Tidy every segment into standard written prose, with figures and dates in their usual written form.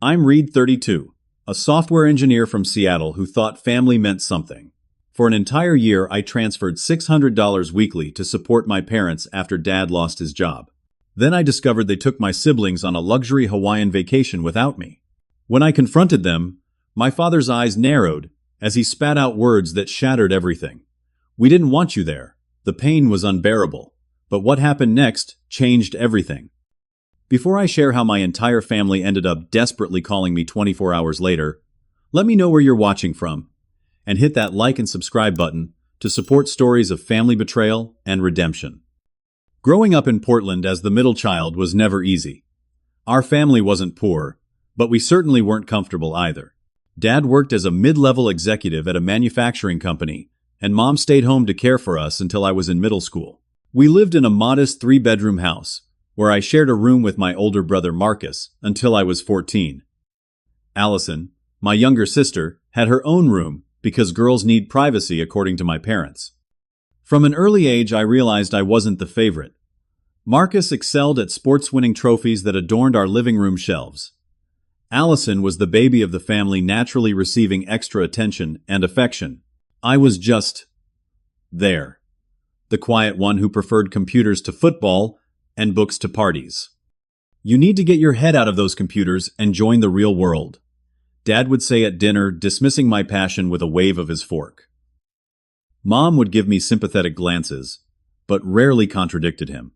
I'm Reed 32, a software engineer from Seattle who thought family meant something. For an entire year, I transferred $600 weekly to support my parents after Dad lost his job. Then I discovered they took my siblings on a luxury Hawaiian vacation without me. When I confronted them, my father's eyes narrowed as he spat out words that shattered everything. We didn't want you there. The pain was unbearable. But what happened next changed everything. Before I share how my entire family ended up desperately calling me 24 hours later, let me know where you're watching from, and hit that like and subscribe button to support stories of family betrayal and redemption. Growing up in Portland as the middle child was never easy. Our family wasn't poor, but we certainly weren't comfortable either. Dad worked as a mid-level executive at a manufacturing company, and Mom stayed home to care for us until I was in middle school. We lived in a modest 3-bedroom house, where I shared a room with my older brother Marcus until I was 14. Allison, my younger sister, had her own room because girls need privacy according to my parents. From an early age, I realized I wasn't the favorite. Marcus excelled at sports-winning trophies that adorned our living room shelves. Allison was the baby of the family, naturally receiving extra attention and affection. I was just there, the quiet one who preferred computers to football and books to parties. You need to get your head out of those computers and join the real world, Dad would say at dinner, dismissing my passion with a wave of his fork. Mom would give me sympathetic glances, but rarely contradicted him.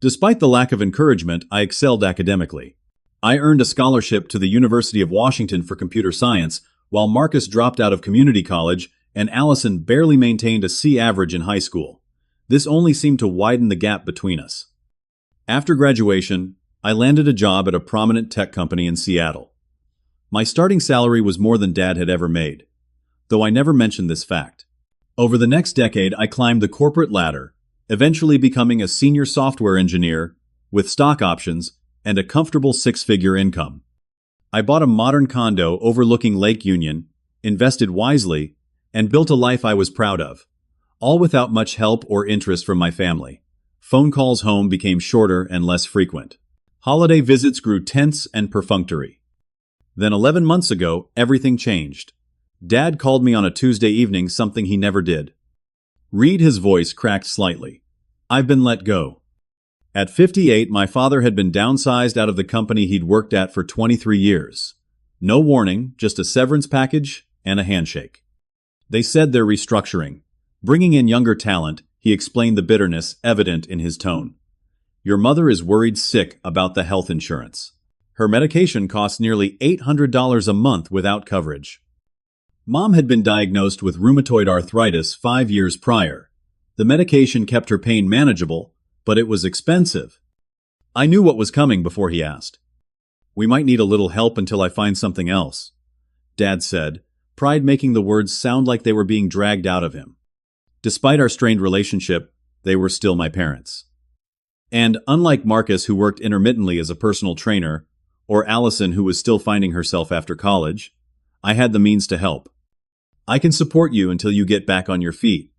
Despite the lack of encouragement, I excelled academically. I earned a scholarship to the University of Washington for computer science, while Marcus dropped out of community college and Allison barely maintained a C average in high school. This only seemed to widen the gap between us. After graduation, I landed a job at a prominent tech company in Seattle. My starting salary was more than Dad had ever made, though I never mentioned this fact. Over the next decade, I climbed the corporate ladder, eventually becoming a senior software engineer with stock options and a comfortable 6-figure income. I bought a modern condo overlooking Lake Union, invested wisely, and built a life I was proud of, all without much help or interest from my family. Phone calls home became shorter and less frequent. Holiday visits grew tense and perfunctory. Then 11 months ago, everything changed. Dad called me on a Tuesday evening, something he never did. Reed, his voice cracked slightly. I've been let go. At 58, my father had been downsized out of the company he'd worked at for 23 years. No warning, just a severance package and a handshake. They said they're restructuring, bringing in younger talent. He explained, the bitterness evident in his tone. Your mother is worried sick about the health insurance. Her medication costs nearly $800 a month without coverage. Mom had been diagnosed with rheumatoid arthritis 5 years prior. The medication kept her pain manageable, but it was expensive. I knew what was coming before he asked. We might need a little help until I find something else, Dad said, pride making the words sound like they were being dragged out of him. Despite our strained relationship, they were still my parents. And unlike Marcus, who worked intermittently as a personal trainer, or Allison, who was still finding herself after college, I had the means to help. I can support you until you get back on your feet.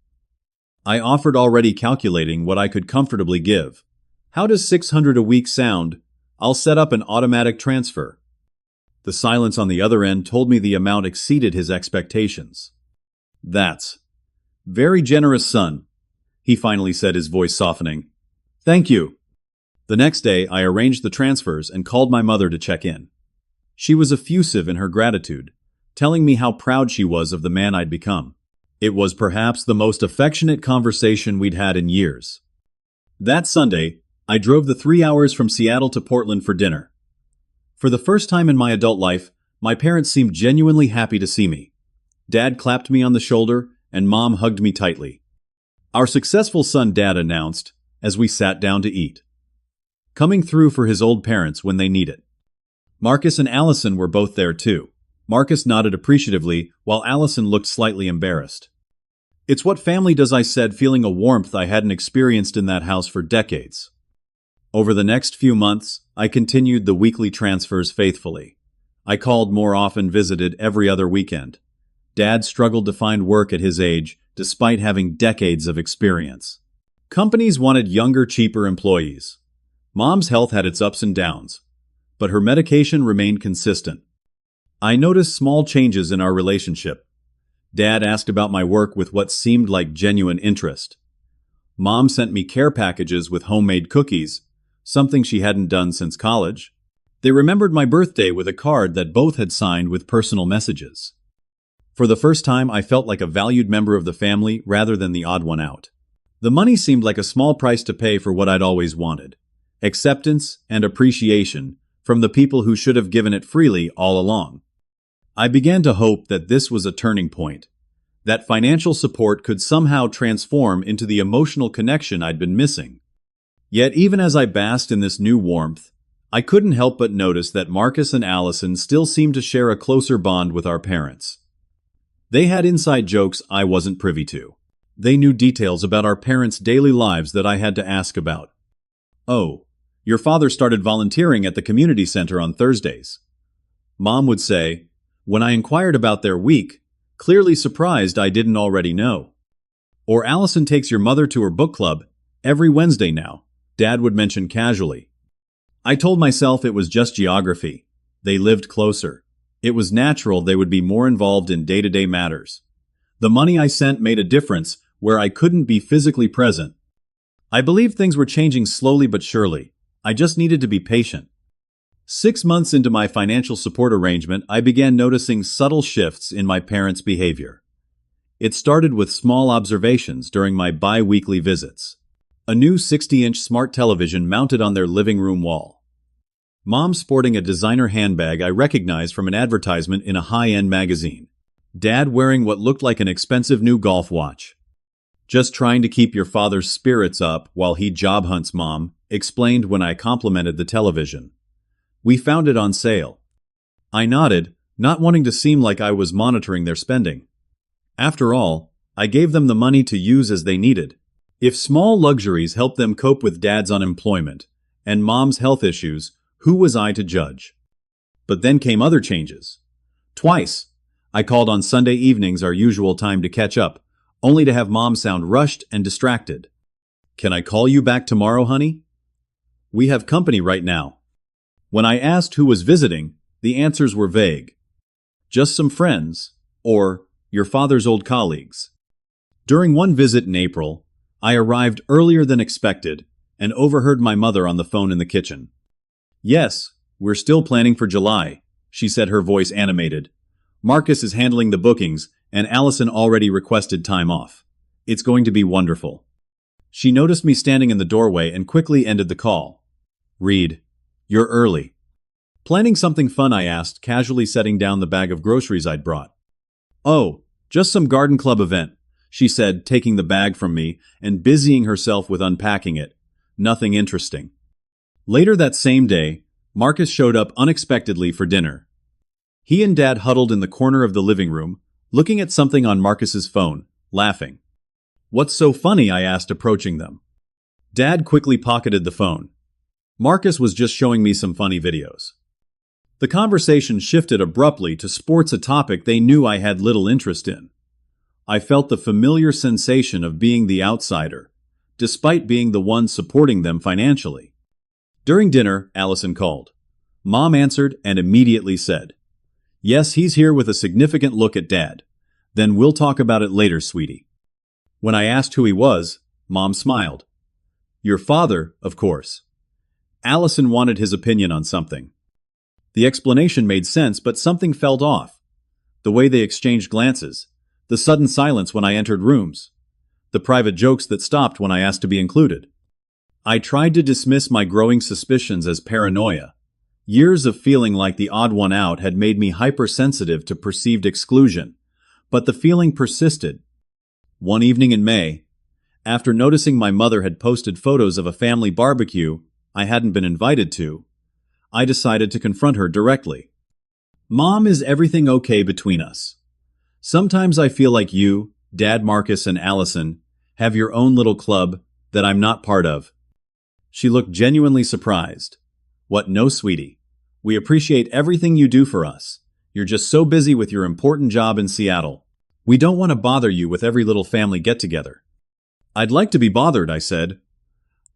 I offered, already calculating what I could comfortably give. How does $600 a week sound? I'll set up an automatic transfer. The silence on the other end told me the amount exceeded his expectations. That's very generous, son, he finally said, his voice softening. Thank you. The next day, I arranged the transfers and called my mother to check in. She was effusive in her gratitude, telling me how proud she was of the man I'd become. It was perhaps the most affectionate conversation we'd had in years. That Sunday, I drove the 3 hours from Seattle to Portland for dinner. For the first time in my adult life, my parents seemed genuinely happy to see me. Dad clapped me on the shoulder, and Mom hugged me tightly. Our successful son, Dad announced, as we sat down to eat. Coming through for his old parents when they need it. Marcus and Allison were both there too. Marcus nodded appreciatively, while Allison looked slightly embarrassed. It's what family does, I said, feeling a warmth I hadn't experienced in that house for decades. Over the next few months, I continued the weekly transfers faithfully. I called more often, visited every other weekend. Dad struggled to find work at his age, despite having decades of experience. Companies wanted younger, cheaper employees. Mom's health had its ups and downs. but her medication remained consistent. I noticed small changes in our relationship. Dad asked about my work with what seemed like genuine interest. Mom sent me care packages with homemade cookies, something she hadn't done since college. They remembered my birthday with a card that both had signed with personal messages. For the first time, I felt like a valued member of the family rather than the odd one out. The money seemed like a small price to pay for what I'd always wanted: acceptance and appreciation from the people who should have given it freely all along. I began to hope that this was a turning point, that financial support could somehow transform into the emotional connection I'd been missing. Yet even as I basked in this new warmth, I couldn't help but notice that Marcus and Allison still seemed to share a closer bond with our parents. They had inside jokes I wasn't privy to. They knew details about our parents' daily lives that I had to ask about. "Oh, your father started volunteering at the community center on Thursdays," Mom would say, when I inquired about their week, clearly surprised I didn't already know. "Or Allison takes your mother to her book club every Wednesday now," Dad would mention casually. I told myself it was just geography. They lived closer. It was natural they would be more involved in day-to-day matters. The money I sent made a difference where I couldn't be physically present. I believed things were changing slowly but surely. I just needed to be patient. 6 months into my financial support arrangement, I began noticing subtle shifts in my parents' behavior. It started with small observations during my bi-weekly visits. A new 60-inch smart television mounted on their living room wall. Mom sporting a designer handbag I recognized from an advertisement in a high-end magazine. Dad wearing what looked like an expensive new golf watch. "Just trying to keep your father's spirits up while he job hunts," Mom explained when I complimented the television. "We found it on sale." I nodded, not wanting to seem like I was monitoring their spending. After all, I gave them the money to use as they needed. If small luxuries helped them cope with Dad's unemployment and Mom's health issues, who was I to judge? But then came other changes. Twice, I called on Sunday evenings, our usual time to catch up, only to have Mom sound rushed and distracted. "Can I call you back tomorrow, honey? We have company right now." When I asked who was visiting, the answers were vague. "Just some friends," or "your father's old colleagues." During one visit in April, I arrived earlier than expected and overheard my mother on the phone in the kitchen. "Yes, we're still planning for July," she said, her voice animated. "Marcus is handling the bookings, and Allison already requested time off. It's going to be wonderful." She noticed me standing in the doorway and quickly ended the call. "Reed, you're early." "Planning something fun?" I asked, casually setting down the bag of groceries I'd brought. "Oh, just some garden club event," she said, taking the bag from me and busying herself with unpacking it. "Nothing interesting." Later that same day, Marcus showed up unexpectedly for dinner. He and Dad huddled in the corner of the living room, looking at something on Marcus's phone, laughing. "What's so funny?" I asked, approaching them. Dad quickly pocketed the phone. Marcus was just showing me some funny videos. The conversation shifted abruptly to sports, a topic they knew I had little interest in. I felt the familiar sensation of being the outsider, despite being the one supporting them financially. During dinner, Allison called. Mom answered and immediately said, "Yes, he's here," with a significant look at Dad. "Then we'll talk about it later, sweetie." When I asked who he was, Mom smiled. "Your father, of course." Allison wanted his opinion on something. The explanation made sense, but something felt off. The way they exchanged glances, the sudden silence when I entered rooms, the private jokes that stopped when I asked to be included. I tried to dismiss my growing suspicions as paranoia. Years of feeling like the odd one out had made me hypersensitive to perceived exclusion, but the feeling persisted. One evening in May, after noticing my mother had posted photos of a family barbecue I hadn't been invited to, I decided to confront her directly. "Mom, is everything okay between us? Sometimes I feel like you, Dad, Marcus, and Allison have your own little club that I'm not part of." She looked genuinely surprised. "What, no, sweetie. We appreciate everything you do for us. You're just so busy with your important job in Seattle. We don't want to bother you with every little family get-together." "I'd like to be bothered," I said.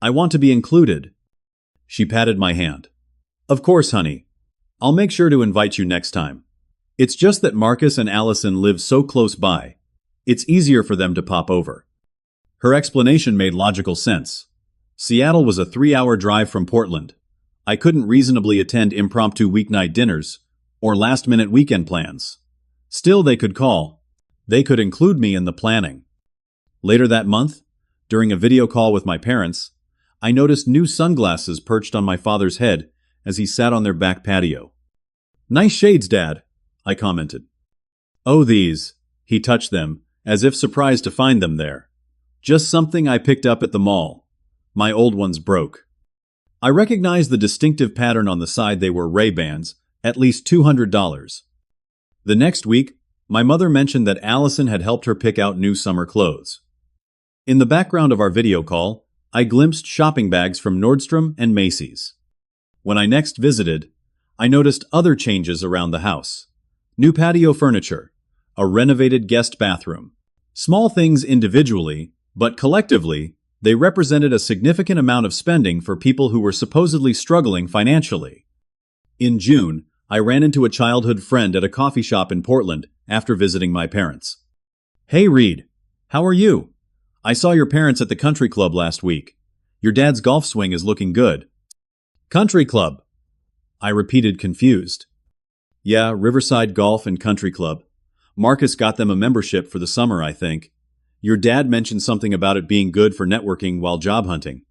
"I want to be included." She patted my hand. Of course, honey. I'll make sure to invite you next time. It's just that Marcus and Allison live so close by. It's easier for them to pop over. Her explanation made logical sense. Seattle was a 3-hour drive from Portland. I couldn't reasonably attend impromptu weeknight dinners or last-minute weekend plans. Still, they could call. They could include me in the planning. Later that month, during a video call with my parents, I noticed new sunglasses perched on my father's head as he sat on their back patio. "Nice shades, Dad," I commented. "Oh, these." He touched them, as if surprised to find them there. "Just something I picked up at the mall. My old ones broke." I recognized the distinctive pattern on the side. They were Ray-Bans, at least $200. The next week, my mother mentioned that Allison had helped her pick out new summer clothes. In the background of our video call, I glimpsed shopping bags from Nordstrom and Macy's. When I next visited, I noticed other changes around the house. New patio furniture, a renovated guest bathroom. Small things individually, but collectively, they represented a significant amount of spending for people who were supposedly struggling financially. In June, I ran into a childhood friend at a coffee shop in Portland after visiting my parents. "Hey Reed, how are you? I saw your parents at the country club last week. Your dad's golf swing is looking good." "Country club?" I repeated, confused. "Yeah, Riverside Golf and Country Club. Marcus got them a membership for the summer, I think. Your dad mentioned something about it being good for networking while job hunting."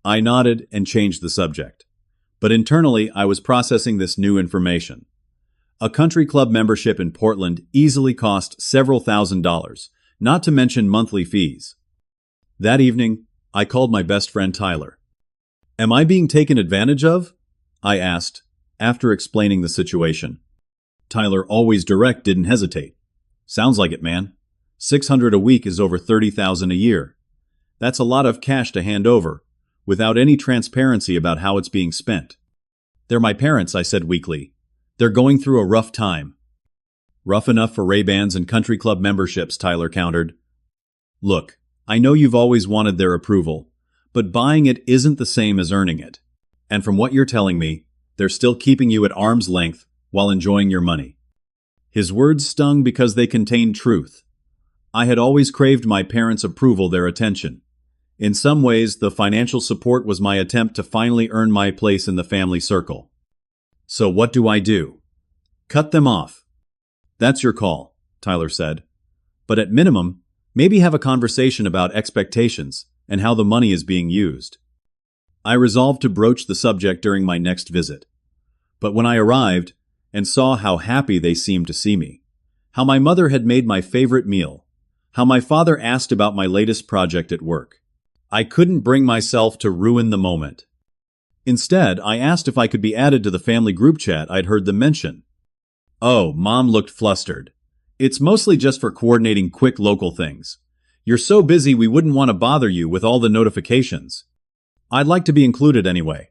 I nodded and changed the subject. But internally, I was processing this new information. A country club membership in Portland easily cost several $1,000s, not to mention monthly fees. That evening, I called my best friend Tyler. "Am I being taken advantage of?" I asked, after explaining the situation. Tyler, always direct, didn't hesitate. "Sounds like it, man. $600 a week is over $30,000 a year. That's a lot of cash to hand over, without any transparency about how it's being spent." "They're my parents," I said weakly. "They're going through a rough time." "Rough enough for Ray-Bans and country club memberships," Tyler countered. "Look, I know you've always wanted their approval, but buying it isn't the same as earning it. And from what you're telling me, they're still keeping you at arm's length while enjoying your money." His words stung because they contained truth. I had always craved my parents' approval, their attention. In some ways, the financial support was my attempt to finally earn my place in the family circle. "So what do I do?" "Cut them off." "That's your call," Tyler said. "But at minimum, maybe have a conversation about expectations and how the money is being used." I resolved to broach the subject during my next visit. But when I arrived and saw how happy they seemed to see me, how my mother had made my favorite meal, how my father asked about my latest project at work, I couldn't bring myself to ruin the moment. Instead, I asked if I could be added to the family group chat I'd heard them mention. "Oh," Mom looked flustered. "It's mostly just for coordinating quick local things. You're so busy we wouldn't want to bother you with all the notifications." "I'd like to be included anyway,"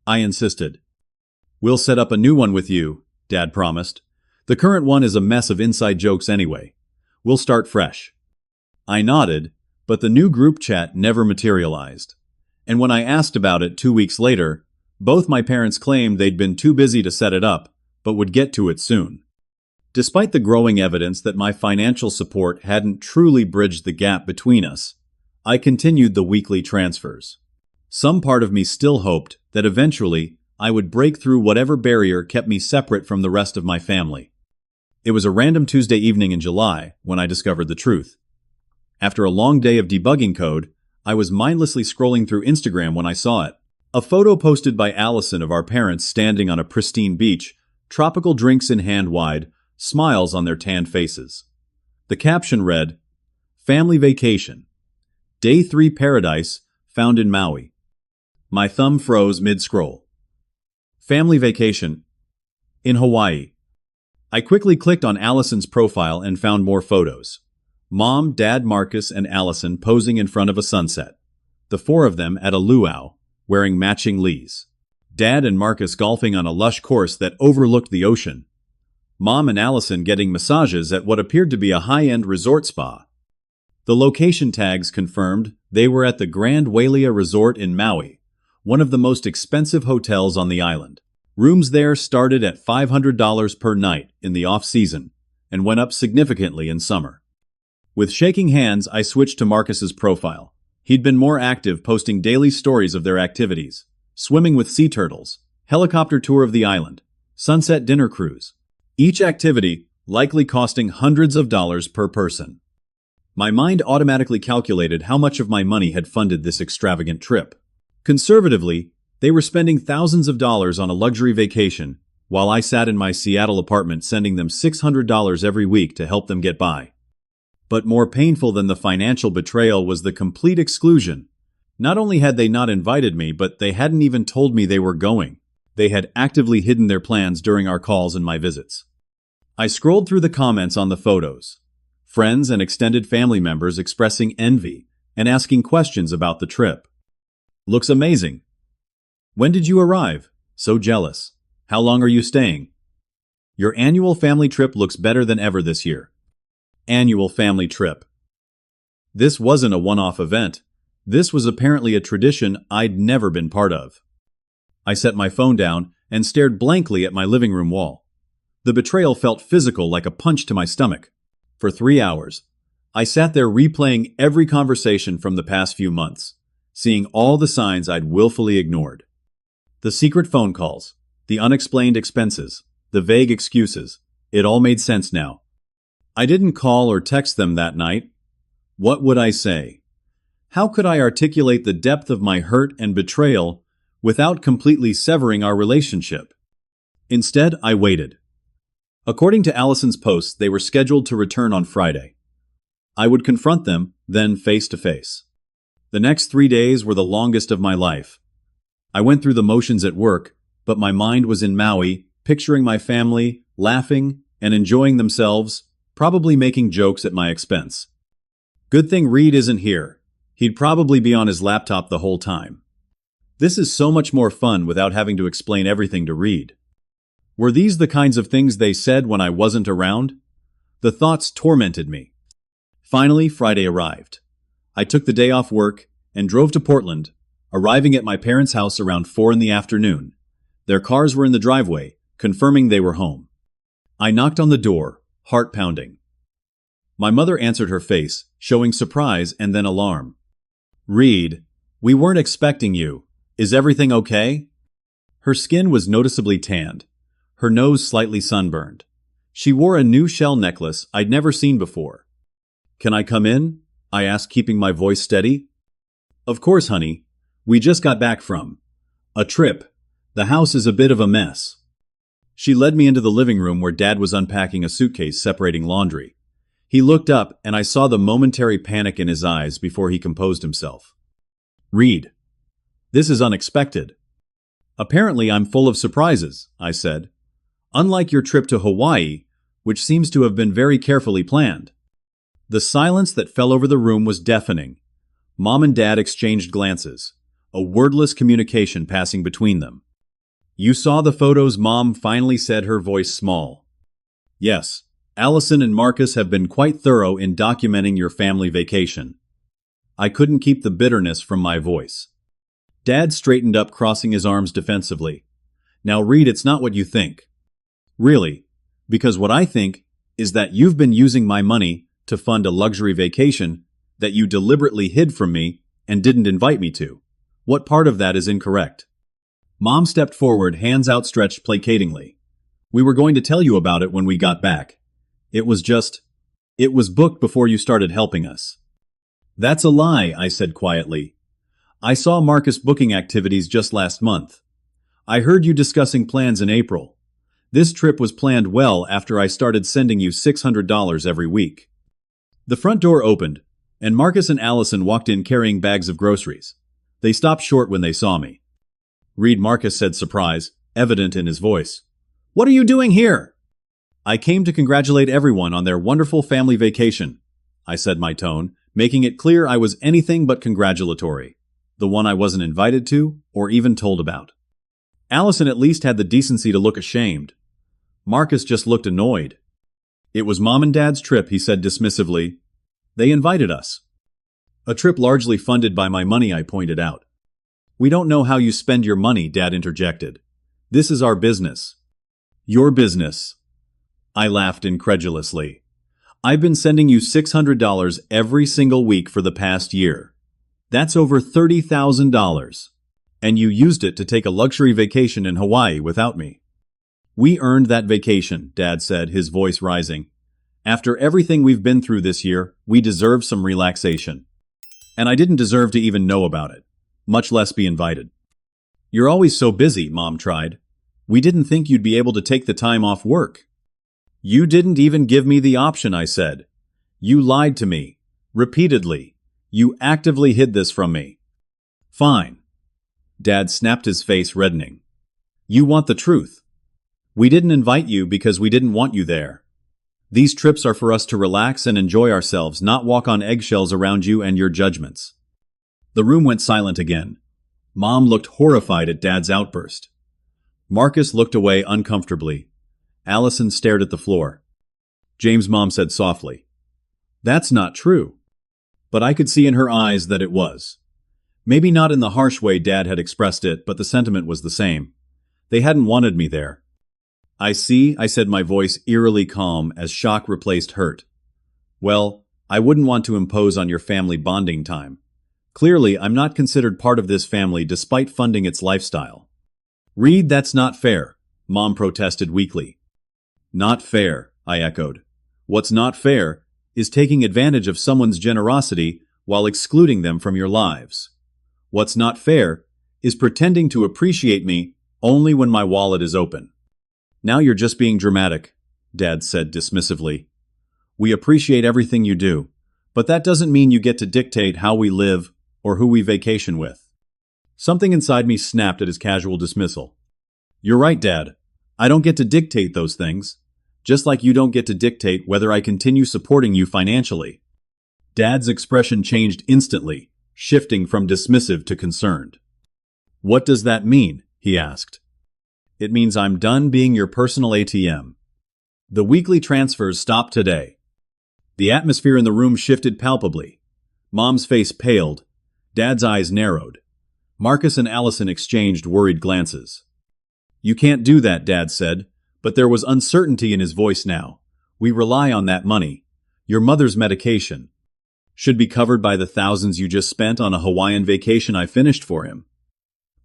I insisted. "We'll set up a new one with you," Dad promised. "The current one is a mess of inside jokes anyway. We'll start fresh." I nodded, but the new group chat never materialized. And when I asked about it 2 weeks later, both my parents claimed they'd been too busy to set it up, but would get to it soon. Despite the growing evidence that my financial support hadn't truly bridged the gap between us, I continued the weekly transfers. Some part of me still hoped that eventually I would break through whatever barrier kept me separate from the rest of my family. It was a random Tuesday evening in July when I discovered the truth. After a long day of debugging code, I was mindlessly scrolling through Instagram when I saw it. A photo posted by Allison of our parents standing on a pristine beach, tropical drinks in hand wide, smiles on their tanned faces. The caption read, "Family Vacation. Day 3 Paradise found in Maui." My thumb froze mid-scroll. Family vacation in Hawaii. I quickly clicked on Allison's profile and found more photos. Mom, Dad, Marcus, and Allison posing in front of a sunset. The 4 of them at a luau, wearing matching leis. Dad and Marcus golfing on a lush course that overlooked the ocean. Mom and Allison getting massages at what appeared to be a high-end resort spa. The location tags confirmed they were at the Grand Wailea Resort in Maui, one of the most expensive hotels on the island. Rooms there started at $500 per night in the off-season and went up significantly in summer. With shaking hands, I switched to Marcus's profile. He'd been more active, posting daily stories of their activities: swimming with sea turtles, helicopter tour of the island, sunset dinner cruise. Each activity likely costing hundreds of dollars per person. My mind automatically calculated how much of my money had funded this extravagant trip. Conservatively, they were spending thousands of dollars on a luxury vacation, while I sat in my Seattle apartment sending them $600 every week to help them get by. But more painful than the financial betrayal was the complete exclusion. Not only had they not invited me, but they hadn't even told me they were going. They had actively hidden their plans during our calls and my visits. I scrolled through the comments on the photos. Friends and extended family members expressing envy and asking questions about the trip. Looks amazing. When did you arrive? So jealous. How long are you staying? Your annual family trip looks better than ever this year. Annual family trip. This wasn't a one-off event. This was apparently a tradition I'd never been part of. I set my phone down and stared blankly at my living room wall. The betrayal felt physical, like a punch to my stomach. For 3 hours, I sat there replaying every conversation from the past few months, seeing all the signs I'd willfully ignored. The secret phone calls, the unexplained expenses, the vague excuses. It all made sense now. I didn't call or text them that night. What would I say? How could I articulate the depth of my hurt and betrayal without completely severing our relationship? Instead, I waited. According to Allison's posts, they were scheduled to return on Friday. I would confront them, then face to face. The next 3 days were the longest of my life. I went through the motions at work, but my mind was in Maui, picturing my family, laughing and enjoying themselves, probably making jokes at my expense. Good thing Reed isn't here. He'd probably be on his laptop the whole time. This is so much more fun without having to explain everything to Reed. Were these the kinds of things they said when I wasn't around? The thoughts tormented me. Finally, Friday arrived. I took the day off work and drove to Portland, arriving at my parents' house around 4 in the afternoon. Their cars were in the driveway, confirming they were home. I knocked on the door, heart pounding. My mother answered her face, showing surprise and then alarm. "Reed, we weren't expecting you. Is everything okay?" Her skin was noticeably tanned, her nose slightly sunburned. She wore a new shell necklace I'd never seen before. "Can I come in?" I asked, keeping my voice steady. "Of course, honey. We just got back from a trip. The house is a bit of a mess." She led me into the living room where Dad was unpacking a suitcase separating laundry. He looked up and I saw the momentary panic in his eyes before he composed himself. "Reed, this is unexpected." "Apparently I'm full of surprises," I said. "Unlike your trip to Hawaii, which seems to have been very carefully planned." The silence that fell over the room was deafening. Mom and Dad exchanged glances, a wordless communication passing between them. "You saw the photos," Mom finally said, her voice small. "Yes, Allison and Marcus have been quite thorough in documenting your family vacation." I couldn't keep the bitterness from my voice. Dad straightened up, crossing his arms defensively. "Now, Reed, it's not what you think. Really, because what I think is that you've been using my money to fund a luxury vacation that you deliberately hid from me and didn't invite me to. What part of that is incorrect?" Mom stepped forward, hands outstretched placatingly. "We were going to tell you about it when we got back. It was booked before you started helping us." "That's a lie," I said quietly. "I saw Marcus booking activities just last month. I heard you discussing plans in April. This trip was planned well after I started sending you $600 every week." The front door opened, and Marcus and Allison walked in carrying bags of groceries. They stopped short when they saw me. "Reed," Marcus said, surprise evident in his voice. "What are you doing here?" "I came to congratulate everyone on their wonderful family vacation," I said, my tone making it clear I was anything but congratulatory. The one I wasn't invited to or even told about. Allison at least had the decency to look ashamed. Marcus just looked annoyed. "It was Mom and Dad's trip," he said dismissively. "They invited us." "A trip largely funded by my money," I pointed out. "We don't know how you spend your money," Dad interjected. This is our business. Your business. I laughed incredulously. I've been sending you $600 every single week for the past year. That's over $30,000. And you used it to take a luxury vacation in Hawaii without me. We earned that vacation, Dad said, his voice rising. After everything we've been through this year, we deserve some relaxation. And I didn't deserve to even know about it, much less be invited. You're always so busy, Mom tried. We didn't think you'd be able to take the time off work. You didn't even give me the option, I said. You lied to me. Repeatedly. You actively hid this from me. Fine. Dad snapped, his face reddening. You want the truth. We didn't invite you because we didn't want you there. These trips are for us to relax and enjoy ourselves, not walk on eggshells around you and your judgments. The room went silent again. Mom looked horrified at Dad's outburst. Marcus looked away uncomfortably. Allison stared at the floor. James' mom said softly, "That's not true." But I could see in her eyes that it was. Maybe not in the harsh way Dad had expressed it, but the sentiment was the same. They hadn't wanted me there. I see, I said, my voice eerily calm as shock replaced hurt. Well, I wouldn't want to impose on your family bonding time. Clearly, I'm not considered part of this family despite funding its lifestyle. Reed, that's not fair, Mom protested weakly. Not fair, I echoed. What's not fair is taking advantage of someone's generosity while excluding them from your lives. What's not fair is pretending to appreciate me only when my wallet is open. Now you're just being dramatic, Dad said dismissively. We appreciate everything you do, but that doesn't mean you get to dictate how we live or who we vacation with. Something inside me snapped at his casual dismissal. You're right, Dad. I don't get to dictate those things, just like you don't get to dictate whether I continue supporting you financially. Dad's expression changed instantly, shifting from dismissive to concerned. What does that mean? He asked. It means I'm done being your personal ATM. The weekly transfers stopped today. The atmosphere in the room shifted palpably. Mom's face paled. Dad's eyes narrowed. Marcus and Allison exchanged worried glances. You can't do that, Dad said, but there was uncertainty in his voice now. We rely on that money. Your mother's medication should be covered by the thousands you just spent on a Hawaiian vacation I finished for him.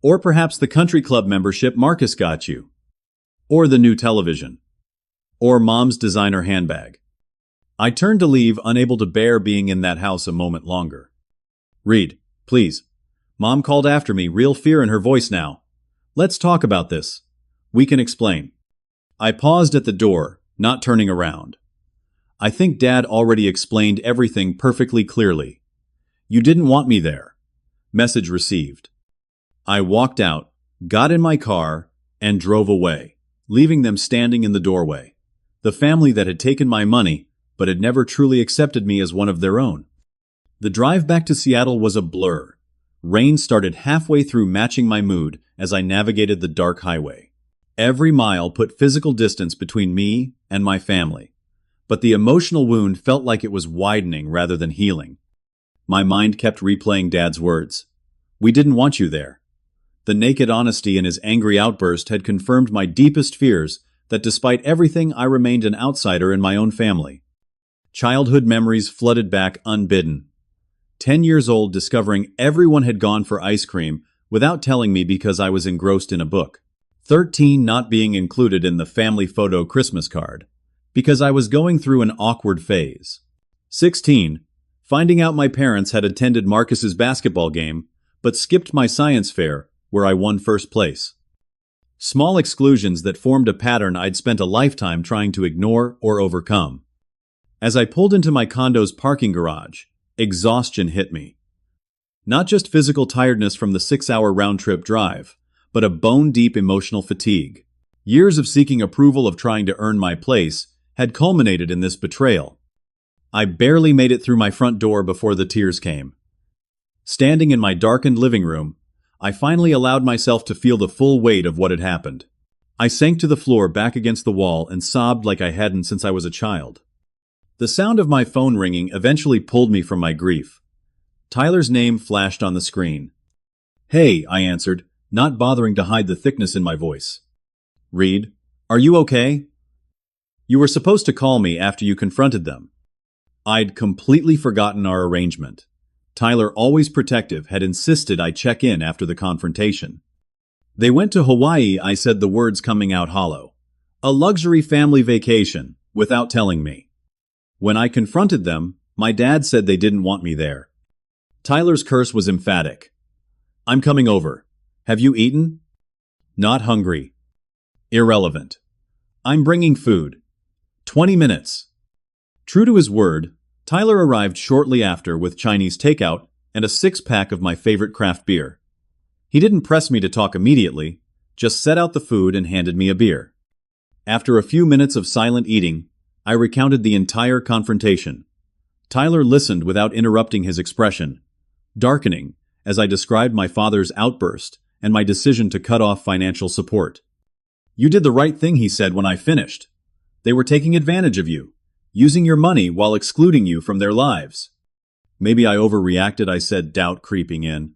Or perhaps the country club membership Marcus got you. Or the new television. Or Mom's designer handbag. I turned to leave, unable to bear being in that house a moment longer. Reed, please. Mom called after me, real fear in her voice now. Let's talk about this. We can explain. I paused at the door, not turning around. I think Dad already explained everything perfectly clearly. You didn't want me there. Message received. I walked out, got in my car, and drove away, leaving them standing in the doorway. The family that had taken my money, but had never truly accepted me as one of their own. The drive back to Seattle was a blur. Rain started halfway through, matching my mood as I navigated the dark highway. Every mile put physical distance between me and my family. But the emotional wound felt like it was widening rather than healing. My mind kept replaying Dad's words. We didn't want you there. The naked honesty in his angry outburst had confirmed my deepest fears that despite everything I remained an outsider in my own family. Childhood memories flooded back unbidden. 10 years old, discovering everyone had gone for ice cream without telling me because I was engrossed in a book. 13, not being included in the family photo Christmas card because I was going through an awkward phase. 16, finding out my parents had attended Marcus's basketball game but skipped my science fair where I won first place. Small exclusions that formed a pattern I'd spent a lifetime trying to ignore or overcome. As I pulled into my condo's parking garage, exhaustion hit me. Not just physical tiredness from the 6-hour round-trip drive, but a bone-deep emotional fatigue. Years of seeking approval, of trying to earn my place, had culminated in this betrayal. I barely made it through my front door before the tears came. Standing in my darkened living room, I finally allowed myself to feel the full weight of what had happened. I sank to the floor, back against the wall, and sobbed like I hadn't since I was a child. The sound of my phone ringing eventually pulled me from my grief. Tyler's name flashed on the screen. Hey, I answered, not bothering to hide the thickness in my voice. Reed, are you okay? You were supposed to call me after you confronted them. I'd completely forgotten our arrangement. Tyler, always protective, had insisted I check in after the confrontation. They went to Hawaii, I said, the words coming out hollow. A luxury family vacation, without telling me. When I confronted them, my dad said they didn't want me there. Tyler's curse was emphatic. I'm coming over. Have you eaten? Not hungry. Irrelevant. I'm bringing food. 20 minutes. True to his word, Tyler arrived shortly after with Chinese takeout and a six-pack of my favorite craft beer. He didn't press me to talk immediately, just set out the food and handed me a beer. After a few minutes of silent eating, I recounted the entire confrontation. Tyler listened without interrupting, his expression darkening as I described my father's outburst and my decision to cut off financial support. You did the right thing, he said when I finished. They were taking advantage of you, using your money while excluding you from their lives. Maybe I overreacted, I said, doubt creeping in.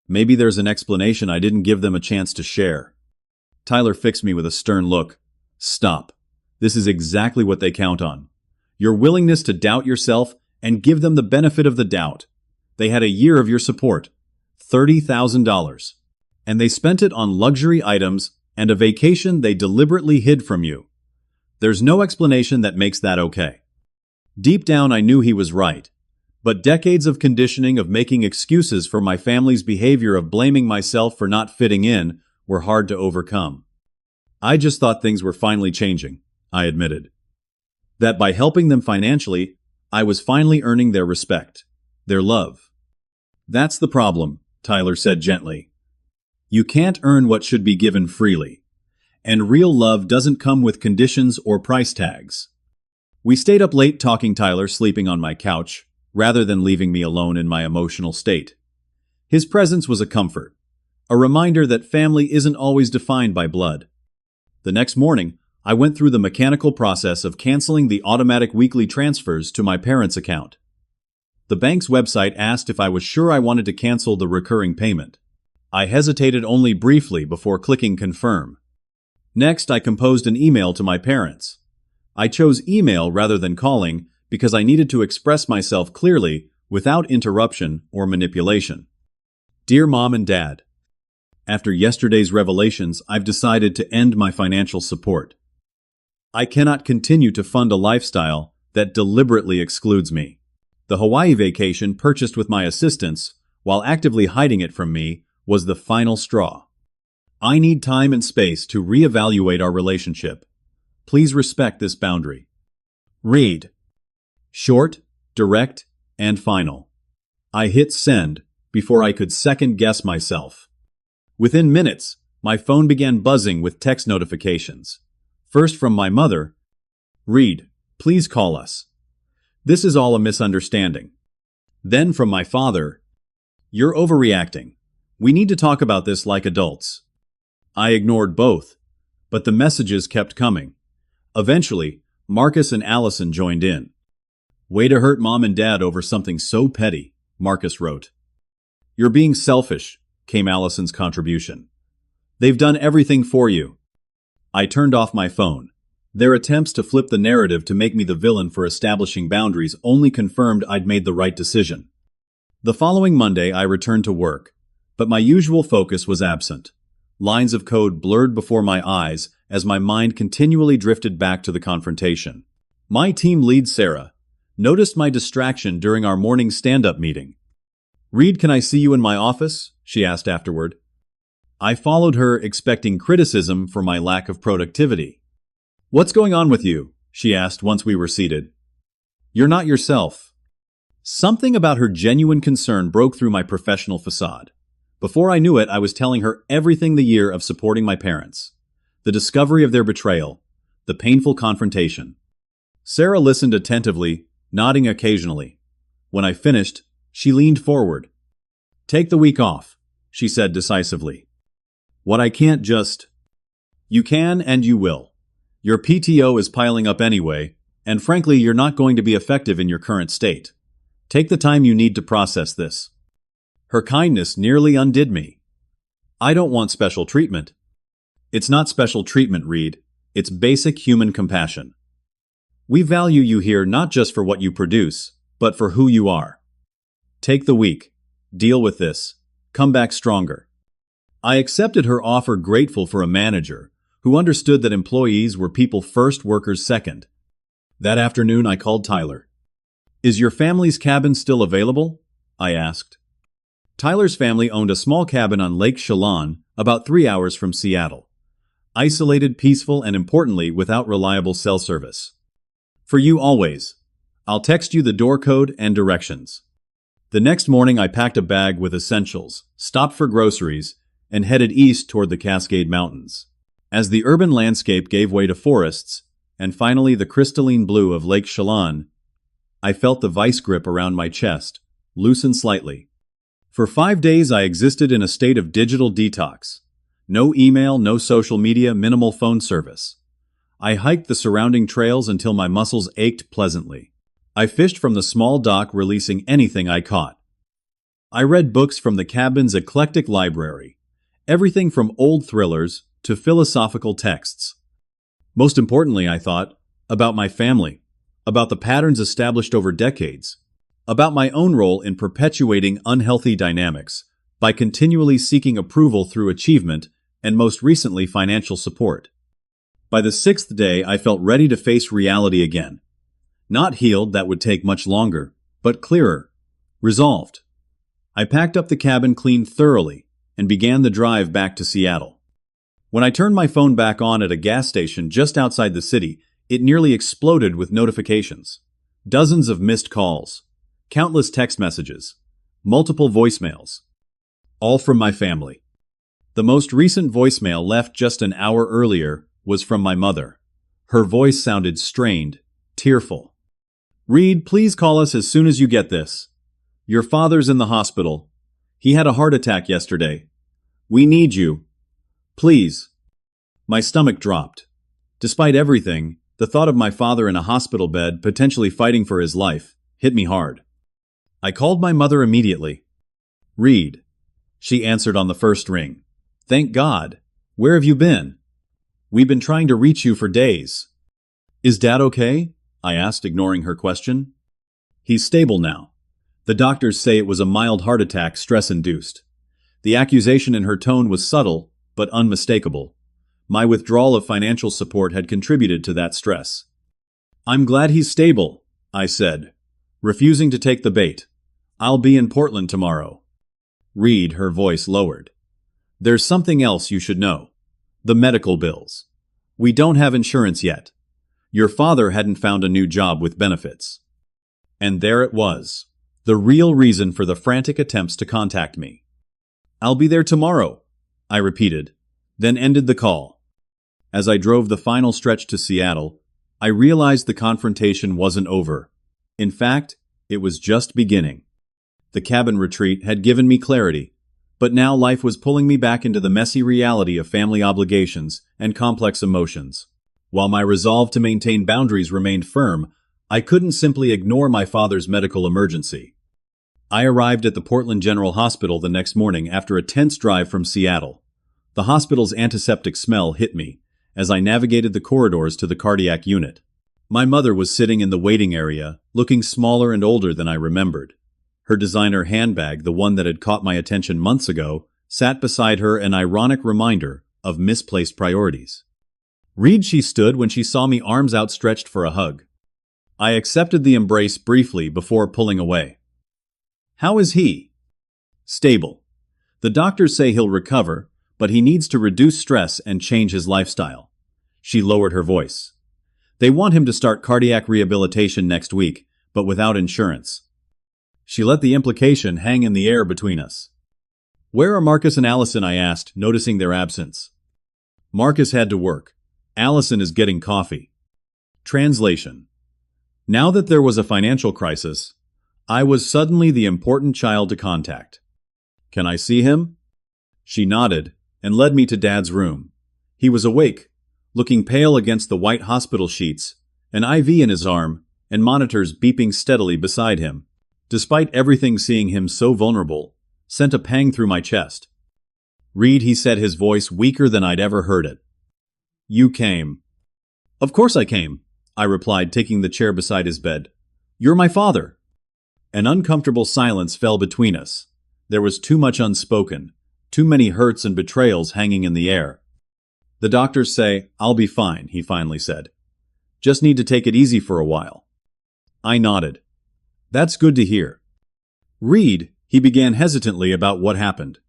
Maybe there's an explanation I didn't give them a chance to share. Tyler fixed me with a stern look. Stop. This is exactly what they count on. Your willingness to doubt yourself and give them the benefit of the doubt. They had a year of your support, $30,000, and they spent it on luxury items and a vacation they deliberately hid from you. There's no explanation that makes that okay. Deep down, I knew he was right, but decades of conditioning of making excuses for my family's behavior, of blaming myself for not fitting in, were hard to overcome. I just thought things were finally changing, I admitted. That by helping them financially, I was finally earning their respect, their love. That's the problem, Tyler said gently. You can't earn what should be given freely. And real love doesn't come with conditions or price tags. We stayed up late talking, Tyler sleeping on my couch, rather than leaving me alone in my emotional state. His presence was a comfort, a reminder that family isn't always defined by blood. The next morning, I went through the mechanical process of canceling the automatic weekly transfers to my parents' account. The bank's website asked if I was sure I wanted to cancel the recurring payment. I hesitated only briefly before clicking confirm. Next, I composed an email to my parents. I chose email rather than calling because I needed to express myself clearly without interruption or manipulation. Dear Mom and Dad, after yesterday's revelations, I've decided to end my financial support. I cannot continue to fund a lifestyle that deliberately excludes me. The Hawaii vacation purchased with my assistance, while actively hiding it from me, was the final straw. I need time and space to reevaluate our relationship. Please respect this boundary. Reed. Short, direct, and final. I hit send before I could second-guess myself. Within minutes, my phone began buzzing with text notifications. First from my mother, Reed, please call us. This is all a misunderstanding. Then from my father, you're overreacting. We need to talk about this like adults. I ignored both, but the messages kept coming. Eventually, Marcus and Allison joined in. Way to hurt Mom and Dad over something so petty, Marcus wrote. You're being selfish, came Allison's contribution. They've done everything for you. I turned off my phone. Their attempts to flip the narrative to make me the villain for establishing boundaries only confirmed I'd made the right decision. The following Monday, I returned to work, but my usual focus was absent. Lines of code blurred before my eyes as my mind continually drifted back to the confrontation. My team lead, Sarah, noticed my distraction during our morning stand-up meeting. Reed, can I see you in my office? She asked afterward. I followed her, expecting criticism for my lack of productivity. What's going on with you? She asked once we were seated. You're not yourself. Something about her genuine concern broke through my professional facade. Before I knew it, I was telling her everything the year of supporting my parents. The discovery of their betrayal. The painful confrontation. Sarah listened attentively, nodding occasionally. When I finished, she leaned forward. Take the week off, she said decisively. What I can't just... You can and you will. Your PTO is piling up anyway, and frankly, you're not going to be effective in your current state. Take the time you need to process this. Her kindness nearly undid me. I don't want special treatment. It's not special treatment, Reed. It's basic human compassion. We value you here not just for what you produce, but for who you are. Take the week. Deal with this. Come back stronger. I accepted her offer, grateful for a manager who understood that employees were people first, workers second. That afternoon, I called Tyler. "Is your family's cabin still available?" I asked. Tyler's family owned a small cabin on Lake Chelan, about 3 hours from Seattle. Isolated, peaceful, and importantly, without reliable cell service. "For you always. I'll text you the door code and directions." The next morning, I packed a bag with essentials, stopped for groceries, and headed east toward the Cascade Mountains. As the urban landscape gave way to forests, and finally the crystalline blue of Lake Chelan, I felt the vice grip around my chest loosen slightly. For 5 days, I existed in a state of digital detox. No email, no social media, minimal phone service. I hiked the surrounding trails until my muscles ached pleasantly. I fished from the small dock, releasing anything I caught. I read books from the cabin's eclectic library, everything from old thrillers to philosophical texts. Most importantly, I thought, about my family, about the patterns established over decades, about my own role in perpetuating unhealthy dynamics by continually seeking approval through achievement and most recently financial support. By the 6th day, I felt ready to face reality again. Not healed, that would take much longer, but clearer, resolved. I packed up the cabin, cleaned thoroughly, and began the drive back to Seattle. When I turned my phone back on at a gas station just outside the city, it nearly exploded with notifications. Dozens of missed calls, countless text messages, multiple voicemails, all from my family. The most recent voicemail, left just an hour earlier, was from my mother. Her voice sounded strained, tearful. "Reed, please call us as soon as you get this. Your father's in the hospital. He had a heart attack yesterday. We need you. Please." My stomach dropped. Despite everything, the thought of my father in a hospital bed, potentially fighting for his life, hit me hard. I called my mother immediately. "Reed." She answered on the first ring. "Thank God. Where have you been? We've been trying to reach you for days." "Is Dad okay?" I asked, ignoring her question. "He's stable now. The doctors say it was a mild heart attack, stress-induced." The accusation in her tone was subtle, but unmistakable. My withdrawal of financial support had contributed to that stress. "I'm glad he's stable," I said, refusing to take the bait. "I'll be in Portland tomorrow." "Reed," her voice lowered. "There's something else you should know. The medical bills. We don't have insurance yet. Your father hadn't found a new job with benefits." And there it was, the real reason for the frantic attempts to contact me. "I'll be there tomorrow," I repeated, then ended the call. As I drove the final stretch to Seattle, I realized the confrontation wasn't over. In fact, it was just beginning. The cabin retreat had given me clarity, but now life was pulling me back into the messy reality of family obligations and complex emotions. While my resolve to maintain boundaries remained firm, I couldn't simply ignore my father's medical emergency. I arrived at the Portland General Hospital the next morning after a tense drive from Seattle. The hospital's antiseptic smell hit me as I navigated the corridors to the cardiac unit. My mother was sitting in the waiting area, looking smaller and older than I remembered. Her designer handbag, the one that had caught my attention months ago, sat beside her, an ironic reminder of misplaced priorities. "Reed," she stood when she saw me, arms outstretched for a hug. I accepted the embrace briefly before pulling away. "How is he?" "Stable. The doctors say he'll recover, but he needs to reduce stress and change his lifestyle." She lowered her voice. "They want him to start cardiac rehabilitation next week, but without insurance." She let the implication hang in the air between us. "Where are Marcus and Allison?" I asked, noticing their absence. "Marcus had to work. Allison is getting coffee." Translation. Now that there was a financial crisis, I was suddenly the important child to contact. "Can I see him?" She nodded and led me to Dad's room. He was awake, looking pale against the white hospital sheets, an IV in his arm, and monitors beeping steadily beside him. Despite everything, seeing him so vulnerable sent a pang through my chest. Reed, he said, his voice weaker than I'd ever heard it. You came. Of course I came, I replied, taking the chair beside his bed. You're my father. An uncomfortable silence fell between us. There was too much unspoken, too many hurts and betrayals hanging in the air. The doctors say, I'll be fine, he finally said. Just need to take it easy for a while. I nodded. That's good to hear. Reed, he began hesitantly about what happened.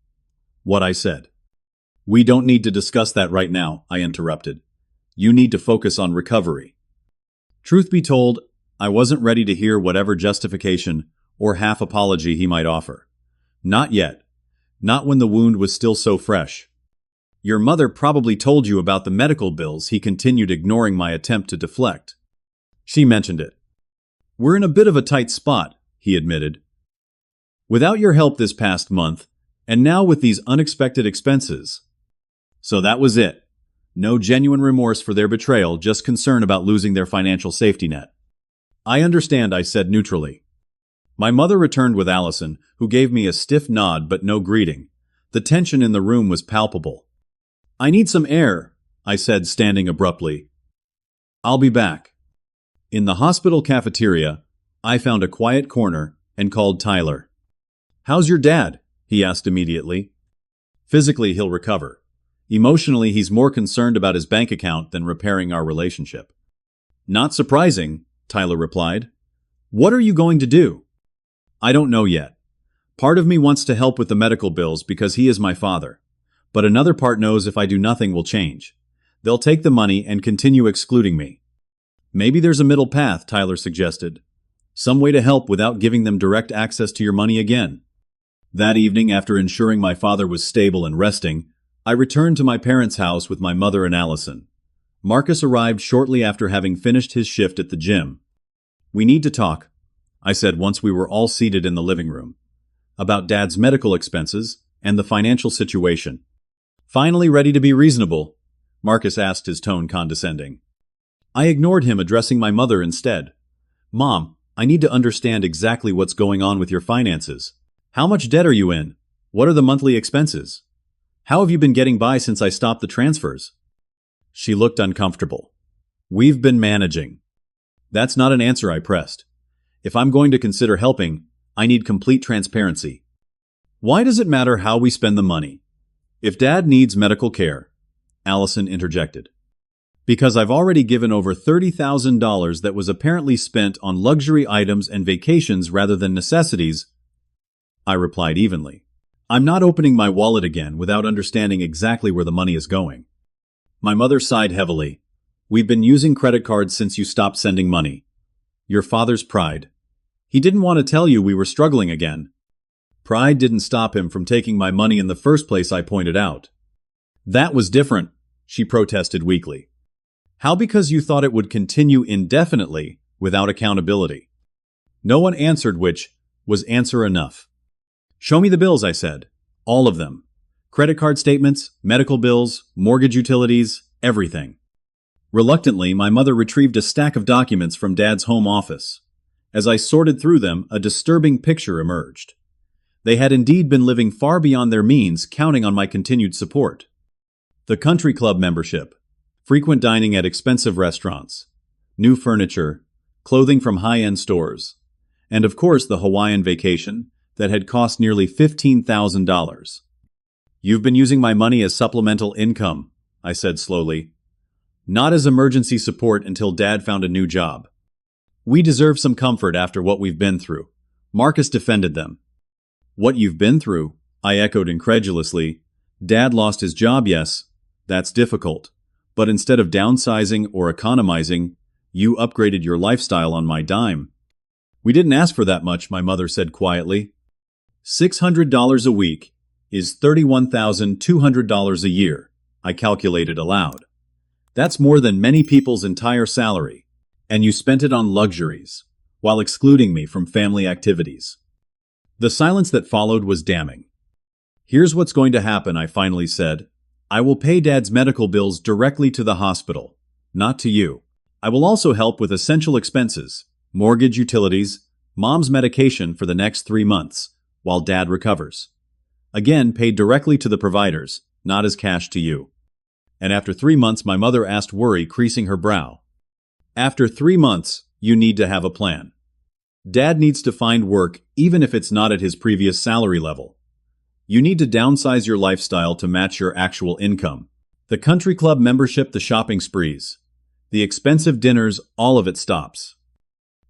What I said. We don't need to discuss that right now, I interrupted. You need to focus on recovery. Truth be told, I wasn't ready to hear whatever justification or half apology he might offer. Not yet. Not when the wound was still so fresh. Your mother probably told you about the medical bills, he continued, ignoring my attempt to deflect. She mentioned it. We're in a bit of a tight spot, he admitted. Without your help this past month, and now with these unexpected expenses. So that was it. No genuine remorse for their betrayal, just concern about losing their financial safety net. I understand, I said neutrally. My mother returned with Allison, who gave me a stiff nod but no greeting. The tension in the room was palpable. I need some air, I said, standing abruptly. I'll be back. In the hospital cafeteria, I found a quiet corner and called Tyler. How's your dad? He asked immediately. Physically, he'll recover. Emotionally, he's more concerned about his bank account than repairing our relationship. Not surprising, Tyler replied. What are you going to do? I don't know yet. Part of me wants to help with the medical bills because he is my father. But another part knows if I do nothing will change. They'll take the money and continue excluding me. Maybe there's a middle path, Tyler suggested. Some way to help without giving them direct access to your money again. That evening, after ensuring my father was stable and resting, I returned to my parents' house with my mother and Allison. Marcus arrived shortly after having finished his shift at the gym. We need to talk, I said once we were all seated in the living room. About Dad's medical expenses and the financial situation. Finally ready to be reasonable? Marcus asked, his tone condescending. I ignored him, addressing my mother instead. Mom, I need to understand exactly what's going on with your finances. How much debt are you in? What are the monthly expenses? How have you been getting by since I stopped the transfers? She looked uncomfortable. We've been managing. That's not an answer, I pressed. If I'm going to consider helping, I need complete transparency. Why does it matter how we spend the money? If Dad needs medical care, Allison interjected. Because I've already given over $30,000 that was apparently spent on luxury items and vacations rather than necessities, I replied evenly. I'm not opening my wallet again without understanding exactly where the money is going. My mother sighed heavily. We've been using credit cards since you stopped sending money. Your father's pride. He didn't want to tell you we were struggling again. Pride didn't stop him from taking my money in the first place, I pointed out. That was different, she protested weakly. How because you thought it would continue indefinitely without accountability? No one answered, which was answer enough. Show me the bills, I said. All of them. Credit card statements, medical bills, mortgage utilities, everything. Reluctantly, my mother retrieved a stack of documents from Dad's home office. As I sorted through them, a disturbing picture emerged. They had indeed been living far beyond their means, counting on my continued support. The country club membership, frequent dining at expensive restaurants, new furniture, clothing from high-end stores, and of course the Hawaiian vacation that had cost nearly $15,000. You've been using my money as supplemental income, I said slowly. Not as emergency support until Dad found a new job. We deserve some comfort after what we've been through. Marcus defended them. What you've been through? I echoed incredulously. Dad lost his job, yes. That's difficult. But instead of downsizing or economizing, you upgraded your lifestyle on my dime. We didn't ask for that much, my mother said quietly. $600 a week is $31,200 a year, I calculated aloud. That's more than many people's entire salary. And you spent it on luxuries, while excluding me from family activities. The silence that followed was damning. Here's what's going to happen, I finally said. I will pay Dad's medical bills directly to the hospital, not to you. I will also help with essential expenses, mortgage utilities, Mom's medication for the next 3 months, while Dad recovers. Again, paid directly to the providers, not as cash to you. And after 3 months, my mother asked, worry creasing her brow. After 3 months, you need to have a plan. Dad needs to find work even if it's not at his previous salary level. You need to downsize your lifestyle to match your actual income. The country club membership, the shopping sprees, the expensive dinners, all of it stops.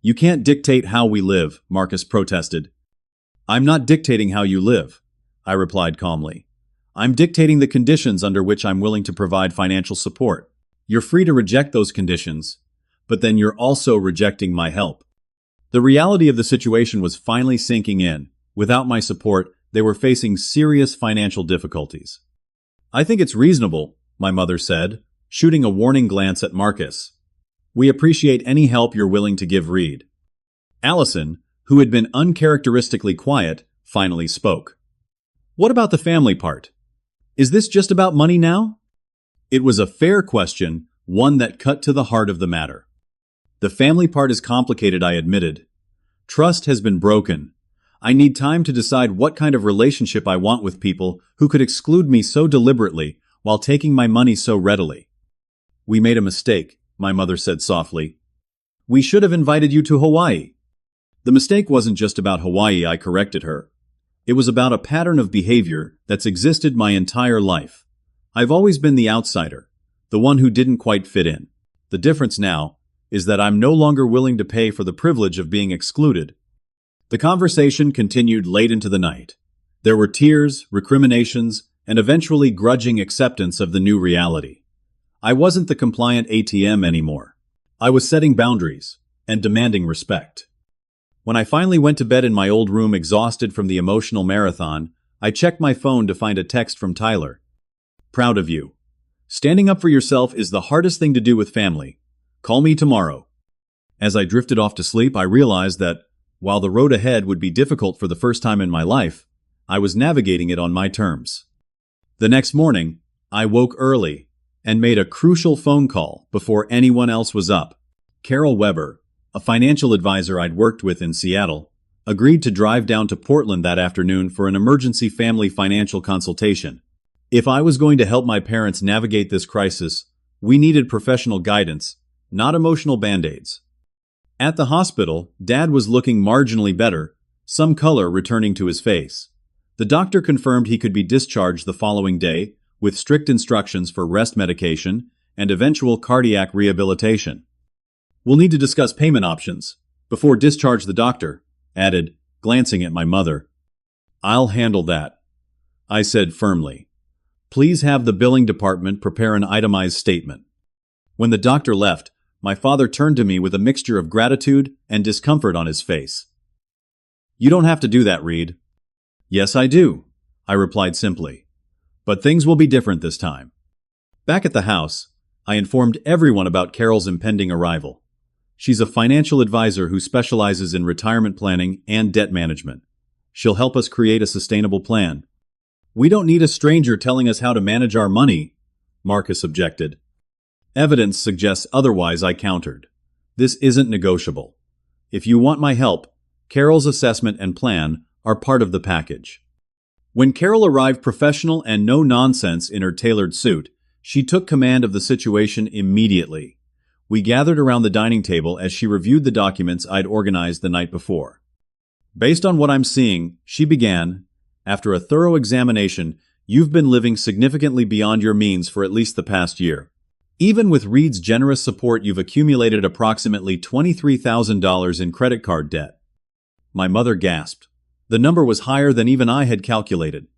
You can't dictate how we live, Marcus protested. I'm not dictating how you live, I replied calmly. I'm dictating the conditions under which I'm willing to provide financial support. You're free to reject those conditions, but then you're also rejecting my help. The reality of the situation was finally sinking in. Without my support, they were facing serious financial difficulties. I think it's reasonable, my mother said, shooting a warning glance at Marcus. We appreciate any help you're willing to give Reed. Allison, who had been uncharacteristically quiet, finally spoke. What about the family part? Is this just about money now? It was a fair question, one that cut to the heart of the matter. The family part is complicated, I admitted. Trust has been broken. I need time to decide what kind of relationship I want with people who could exclude me so deliberately while taking my money so readily. We made a mistake, my mother said softly. We should have invited you to Hawaii. The mistake wasn't just about Hawaii, I corrected her. It was about a pattern of behavior that's existed my entire life. I've always been the outsider, the one who didn't quite fit in. The difference now is that I'm no longer willing to pay for the privilege of being excluded. The conversation continued late into the night. There were tears, recriminations, and eventually grudging acceptance of the new reality. I wasn't the compliant ATM anymore. I was setting boundaries and demanding respect. When I finally went to bed in my old room exhausted from the emotional marathon, I checked my phone to find a text from Tyler. Proud of you. Standing up for yourself is the hardest thing to do with family. Call me tomorrow. As I drifted off to sleep, I realized that, while the road ahead would be difficult for the first time in my life, I was navigating it on my terms. The next morning, I woke early and made a crucial phone call before anyone else was up. Carol Weber, a financial advisor I'd worked with in Seattle, agreed to drive down to Portland that afternoon for an emergency family financial consultation. If I was going to help my parents navigate this crisis, we needed professional guidance, not emotional band-aids. At the hospital, Dad was looking marginally better, some color returning to his face. The doctor confirmed he could be discharged the following day, with strict instructions for rest medication and eventual cardiac rehabilitation. We'll need to discuss payment options before discharge, the doctor added, glancing at my mother. I'll handle that, I said firmly. Please have the billing department prepare an itemized statement. When the doctor left, my father turned to me with a mixture of gratitude and discomfort on his face. You don't have to do that, Reed. Yes, I do, I replied simply. But things will be different this time. Back at the house, I informed everyone about Carol's impending arrival. She's a financial advisor who specializes in retirement planning and debt management. She'll help us create a sustainable plan. We don't need a stranger telling us how to manage our money, Marcus objected. Evidence suggests otherwise, I countered. This isn't negotiable. If you want my help, Carol's assessment and plan are part of the package. When Carol arrived professional and no nonsense in her tailored suit, she took command of the situation immediately. We gathered around the dining table as she reviewed the documents I'd organized the night before. Based on what I'm seeing, she began, after a thorough examination, you've been living significantly beyond your means for at least the past year. Even with Reed's generous support, you've accumulated approximately $23,000 in credit card debt. My mother gasped. The number was higher than even I had calculated.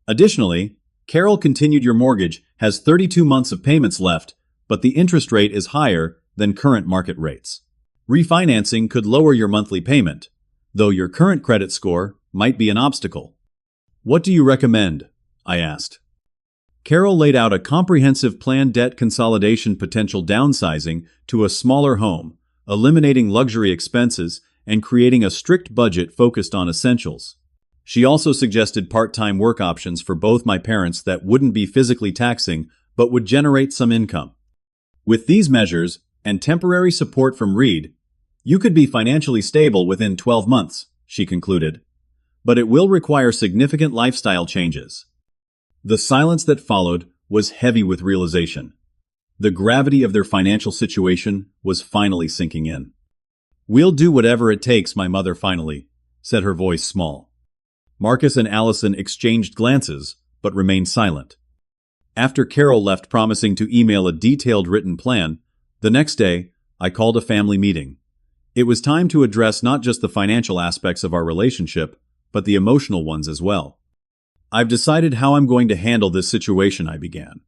Additionally, Carol continued, your mortgage has 32 months of payments left, but the interest rate is higher than current market rates. Refinancing could lower your monthly payment, though your current credit score might be an obstacle. What do you recommend? I asked. Carol laid out a comprehensive plan: debt consolidation, potential downsizing to a smaller home, eliminating luxury expenses, and creating a strict budget focused on essentials. She also suggested part-time work options for both my parents that wouldn't be physically taxing but would generate some income. With these measures and temporary support from Reed, you could be financially stable within 12 months, she concluded. but it will require significant lifestyle changes. The silence that followed was heavy with realization. The gravity of their financial situation was finally sinking in. "We'll do whatever it takes," my mother finally said, her voice small. Marcus and Allison exchanged glances, but remained silent. After Carol left promising to email a detailed written plan, the next day, I called a family meeting. It was time to address not just the financial aspects of our relationship, but the emotional ones as well. "I've decided how I'm going to handle this situation," I began.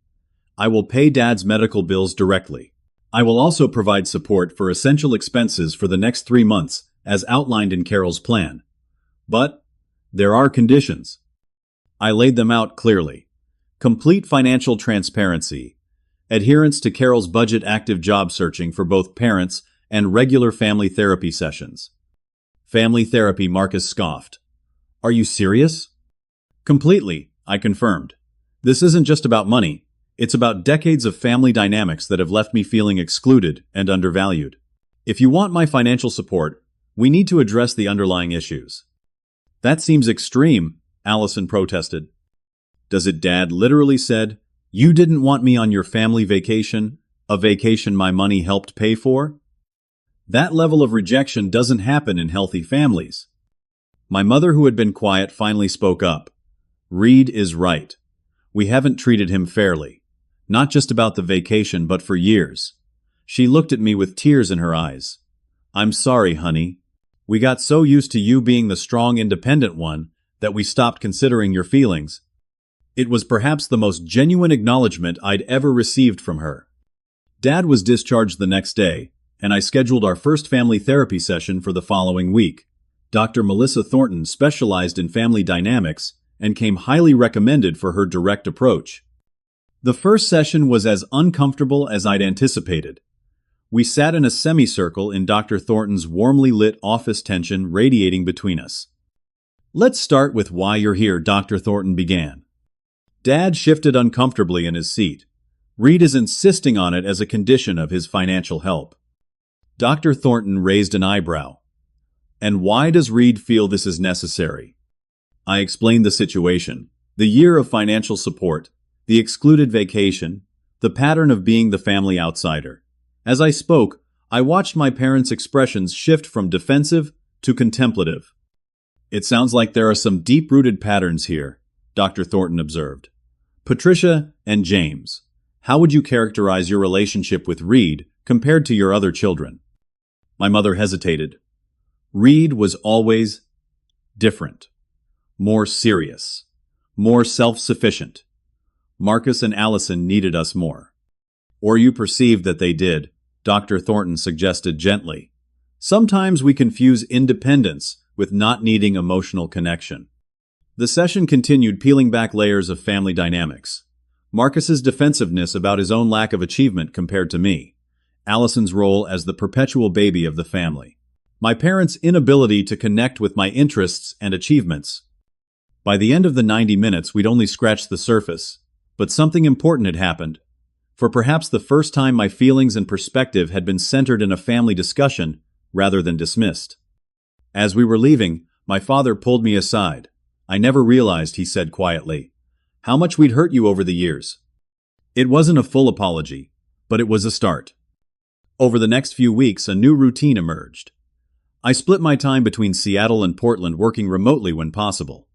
"I will pay Dad's medical bills directly. I will also provide support for essential expenses for the next 3 months, as outlined in Carol's plan. But there are conditions." I laid them out clearly. Complete financial transparency, adherence to Carol's budget, active job searching for both parents, and regular family therapy sessions. "Family therapy," Marcus scoffed. "Are you serious?" "Completely," I confirmed. "This isn't just about money. It's about decades of family dynamics that have left me feeling excluded and undervalued. If you want my financial support, we need to address the underlying issues." "That seems extreme," Allison protested. "Does it?" Dad literally said. "You didn't want me on your family vacation, a vacation my money helped pay for?" That level of rejection doesn't happen in healthy families. My mother, who had been quiet, finally spoke up. "Reed is right. We haven't treated him fairly. Not just about the vacation, but for years." She looked at me with tears in her eyes. "I'm sorry, honey. We got so used to you being the strong, independent one that we stopped considering your feelings." It was perhaps the most genuine acknowledgement I'd ever received from her. Dad was discharged the next day, and I scheduled our first family therapy session for the following week. Dr. Melissa Thornton specialized in family dynamics and came highly recommended for her direct approach. The first session was as uncomfortable as I'd anticipated. We sat in a semicircle in Dr. Thornton's warmly lit office, tension radiating between us. "Let's start with why you're here," Dr. Thornton began. Dad shifted uncomfortably in his seat. "Reed is insisting on it as a condition of his financial help." Dr. Thornton raised an eyebrow. "And why does Reed feel this is necessary?" I explained the situation, the year of financial support, the excluded vacation, the pattern of being the family outsider. As I spoke, I watched my parents' expressions shift from defensive to contemplative. "It sounds like there are some deep-rooted patterns here," Dr. Thornton observed. "Patricia and James, how would you characterize your relationship with Reed compared to your other children?" My mother hesitated. "Reed was always different, more serious, more self-sufficient. Marcus and Allison needed us more." "Or you perceived that they did," Dr. Thornton suggested gently. "Sometimes we confuse independence with not needing emotional connection." The session continued, peeling back layers of family dynamics. Marcus's defensiveness about his own lack of achievement compared to me. Allison's role as the perpetual baby of the family. My parents' inability to connect with my interests and achievements. By the end of the 90 minutes, we'd only scratched the surface, but something important had happened. For perhaps the first time, my feelings and perspective had been centered in a family discussion rather than dismissed. As we were leaving, my father pulled me aside. "I never realized," he said quietly, "how much we'd hurt you over the years." It wasn't a full apology, but it was a start. Over the next few weeks, a new routine emerged. I split my time between Seattle and Portland, working remotely when possible.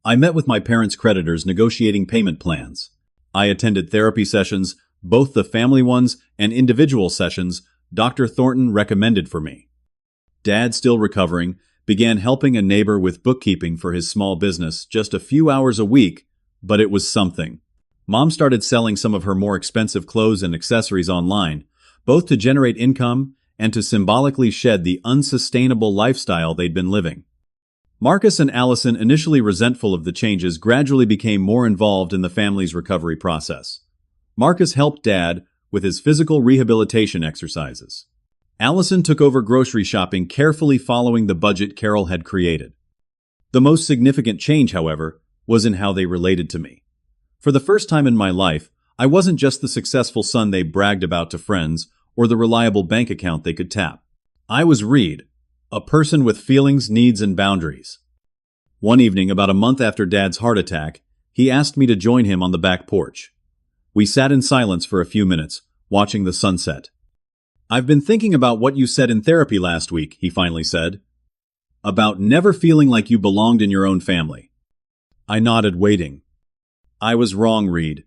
I met with my parents' creditors, negotiating payment plans. I attended therapy sessions, both the family ones and individual sessions Dr. Thornton recommended for me. Dad, still recovering, began helping a neighbor with bookkeeping for his small business, just a few hours a week, but it was something. Mom started selling some of her more expensive clothes and accessories online, both to generate income and to symbolically shed the unsustainable lifestyle they'd been living. Marcus and Allison, initially resentful of the changes, gradually became more involved in the family's recovery process. Marcus helped Dad with his physical rehabilitation exercises. Allison took over grocery shopping, carefully following the budget Carol had created. The most significant change, however, was in how they related to me. For the first time in my life, I wasn't just the successful son they bragged about to friends or the reliable bank account they could tap. I was Reed, a person with feelings, needs, and boundaries. One evening, about a month after Dad's heart attack, he asked me to join him on the back porch. We sat in silence for a few minutes, watching the sunset. "I've been thinking about what you said in therapy last week," he finally said. "About never feeling like you belonged in your own family." I nodded, waiting. "I was wrong, Reed.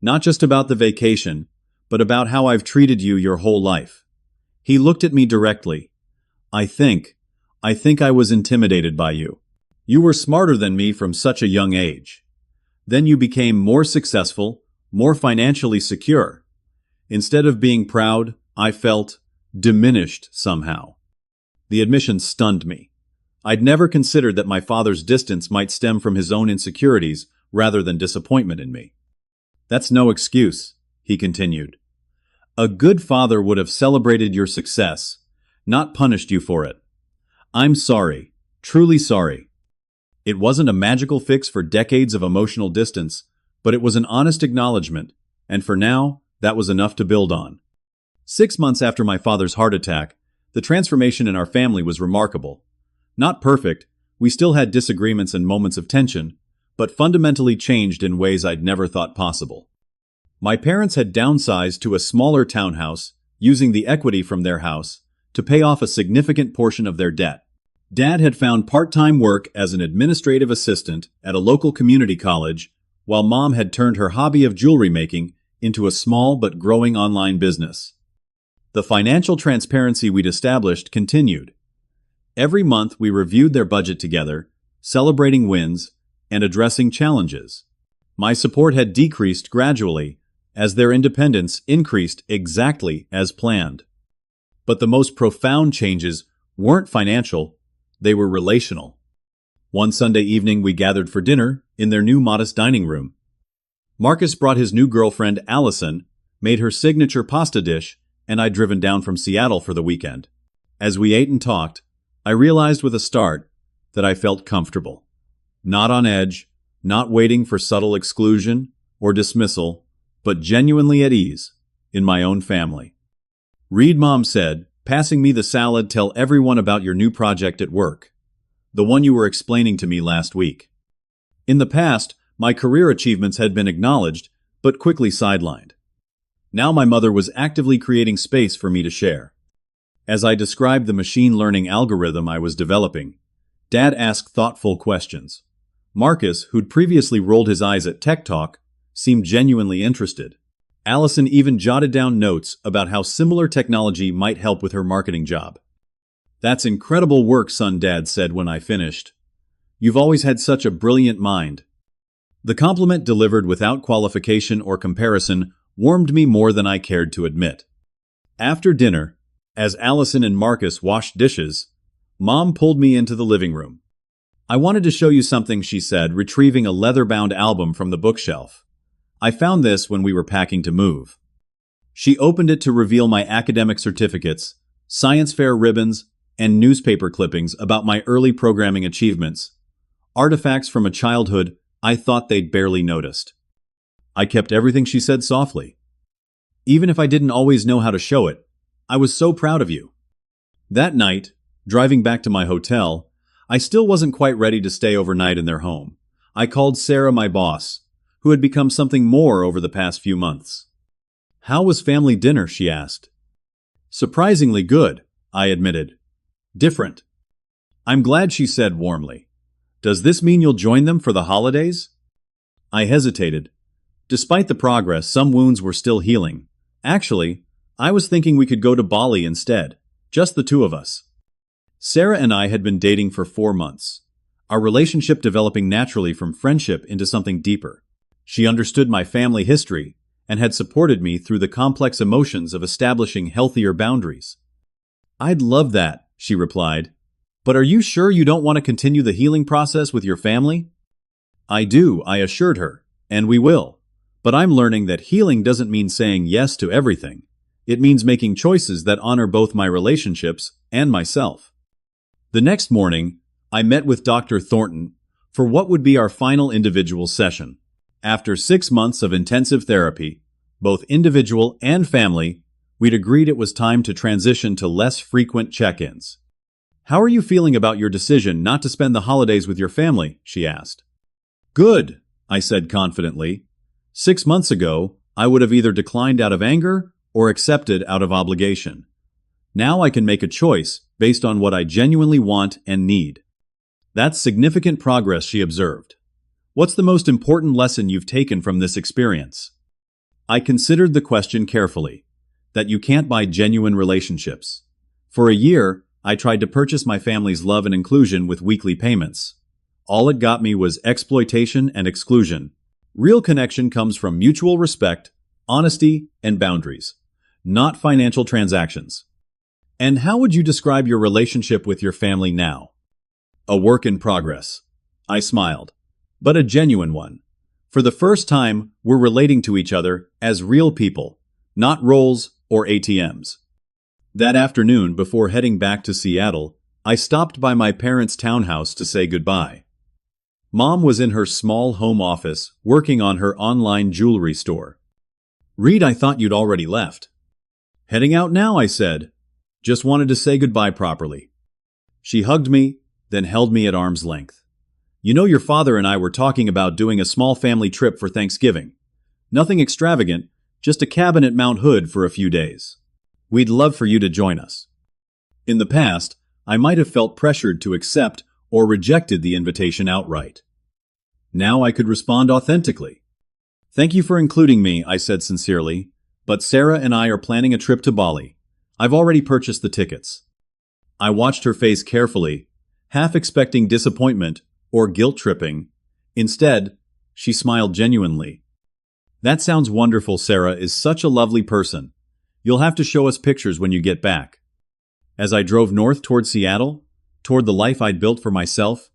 Not just about the vacation, but about how I've treated you your whole life." He looked at me directly. I think I was intimidated by you. You were smarter than me from such a young age. Then you became more successful, more financially secure. Instead of being proud, I felt diminished somehow." The admission stunned me. I'd never considered that my father's distance might stem from his own insecurities rather than disappointment in me. "That's no excuse," he continued. "A good father would have celebrated your success, not punished you for it. I'm sorry, truly sorry." It wasn't a magical fix for decades of emotional distance, but it was an honest acknowledgement, and for now, that was enough to build on. 6 months after my father's heart attack, the transformation in our family was remarkable. Not perfect, we still had disagreements and moments of tension, but fundamentally changed in ways I'd never thought possible. My parents had downsized to a smaller townhouse, using the equity from their house to pay off a significant portion of their debt. Dad had found part-time work as an administrative assistant at a local community college, while Mom had turned her hobby of jewelry making into a small but growing online business. The financial transparency we'd established continued. Every month we reviewed their budget together, celebrating wins and addressing challenges. My support had decreased gradually as their independence increased exactly as planned. But the most profound changes weren't financial, they were relational. One Sunday evening we gathered for dinner in their new modest dining room. Marcus brought his new girlfriend Allison, made her signature pasta dish, and I'd driven down from Seattle for the weekend. As we ate and talked, I realized with a start that I felt comfortable. Not on edge, not waiting for subtle exclusion or dismissal, but genuinely at ease in my own family. "Reed," Mom said, passing me the salad, "tell everyone about your new project at work. The one you were explaining to me last week." In the past, my career achievements had been acknowledged, but quickly sidelined. Now my mother was actively creating space for me to share. As I described the machine learning algorithm I was developing, Dad asked thoughtful questions. Marcus, who'd previously rolled his eyes at tech talk, seemed genuinely interested. Allison even jotted down notes about how similar technology might help with her marketing job. "That's incredible work, son," Dad said when I finished. "You've always had such a brilliant mind." The compliment, delivered without qualification or comparison, warmed me more than I cared to admit. After dinner, as Allison and Marcus washed dishes, Mom pulled me into the living room. "I wanted to show you something," she said, retrieving a leather-bound album from the bookshelf. "I found this when we were packing to move." She opened it to reveal my academic certificates, science fair ribbons, and newspaper clippings about my early programming achievements, artifacts from a childhood I thought they'd barely noticed. I kept everything she said softly. "Even if I didn't always know how to show it, I was so proud of you." That night, driving back to my hotel, I still wasn't quite ready to stay overnight in their home. I called Sarah, my boss, who had become something more over the past few months. "How was family dinner?" she asked. "Surprisingly good," I admitted. "Different." "I'm glad," she said warmly. "Does this mean you'll join them for the holidays?" I hesitated. Despite the progress, some wounds were still healing. Actually, I was thinking we could go to Bali instead, just the two of us. Sarah and I had been dating for 4 months, our relationship developing naturally from friendship into something deeper. She understood my family history and had supported me through the complex emotions of establishing healthier boundaries. "I'd love that," she replied. "But are you sure you don't want to continue the healing process with your family?" "I do," I assured her, "and we will. But I'm learning that healing doesn't mean saying yes to everything. It means making choices that honor both my relationships and myself." The next morning, I met with Dr. Thornton for what would be our final individual session. After 6 months of intensive therapy, both individual and family, we'd agreed it was time to transition to less frequent check-ins. How are you feeling about your decision not to spend the holidays with your family? She asked. Good, I said confidently. 6 months ago, I would have either declined out of anger or accepted out of obligation. Now I can make a choice based on what I genuinely want and need. That's significant progress, she observed. What's the most important lesson you've taken from this experience? I considered the question carefully. That you can't buy genuine relationships. For a year, I tried to purchase my family's love and inclusion with weekly payments. All it got me was exploitation and exclusion. Real connection comes from mutual respect, honesty, and boundaries, not financial transactions. And how would you describe your relationship with your family now? A work in progress. I smiled. But a genuine one. For the first time, we're relating to each other as real people, not roles or ATMs. That afternoon, before heading back to Seattle, I stopped by my parents' townhouse to say goodbye. Mom was in her small home office, working on her online jewelry store. Reed, I thought you'd already left. Heading out now, I said. Just wanted to say goodbye properly. She hugged me, then held me at arm's length. You know, your father and I were talking about doing a small family trip for Thanksgiving. Nothing extravagant, just a cabin at Mount Hood for a few days. We'd love for you to join us. In the past, I might have felt pressured to accept or rejected the invitation outright. Now I could respond authentically. Thank you for including me, I said sincerely, but Sarah and I are planning a trip to Bali. I've already purchased the tickets. I watched her face carefully, half expecting disappointment or guilt-tripping. Instead, she smiled genuinely. That sounds wonderful. Sarah is such a lovely person. You'll have to show us pictures when you get back. As I drove north toward Seattle, toward the life I'd built for myself,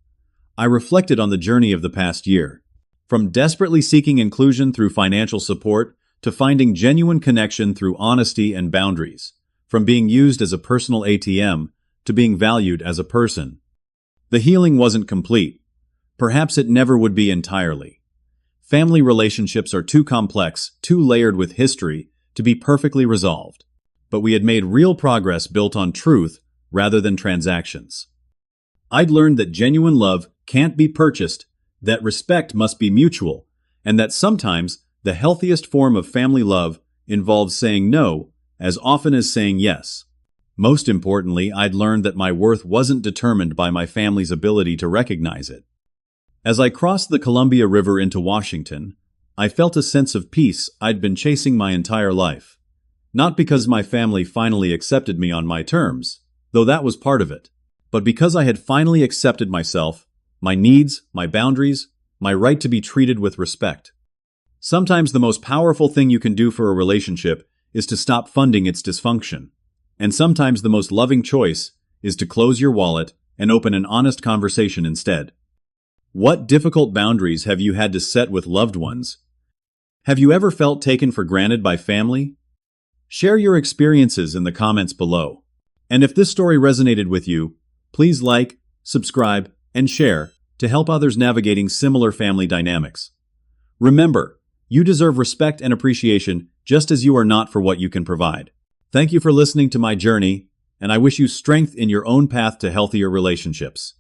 I reflected on the journey of the past year. From desperately seeking inclusion through financial support to finding genuine connection through honesty and boundaries. From being used as a personal ATM to being valued as a person. The healing wasn't complete. Perhaps it never would be entirely. Family relationships are too complex, too layered with history, to be perfectly resolved. But we had made real progress built on truth rather than transactions. I'd learned that genuine love can't be purchased, that respect must be mutual, and that sometimes the healthiest form of family love involves saying no as often as saying yes. Most importantly, I'd learned that my worth wasn't determined by my family's ability to recognize it. As I crossed the Columbia River into Washington, I felt a sense of peace I'd been chasing my entire life. Not because my family finally accepted me on my terms, though that was part of it, but because I had finally accepted myself, my needs, my boundaries, my right to be treated with respect. Sometimes the most powerful thing you can do for a relationship is to stop funding its dysfunction. And sometimes the most loving choice is to close your wallet and open an honest conversation instead. What difficult boundaries have you had to set with loved ones? Have you ever felt taken for granted by family? Share your experiences in the comments below. And if this story resonated with you, please like, subscribe, and share to help others navigating similar family dynamics. Remember, you deserve respect and appreciation just as you are not for what you can provide. Thank you for listening to my journey, and I wish you strength in your own path to healthier relationships.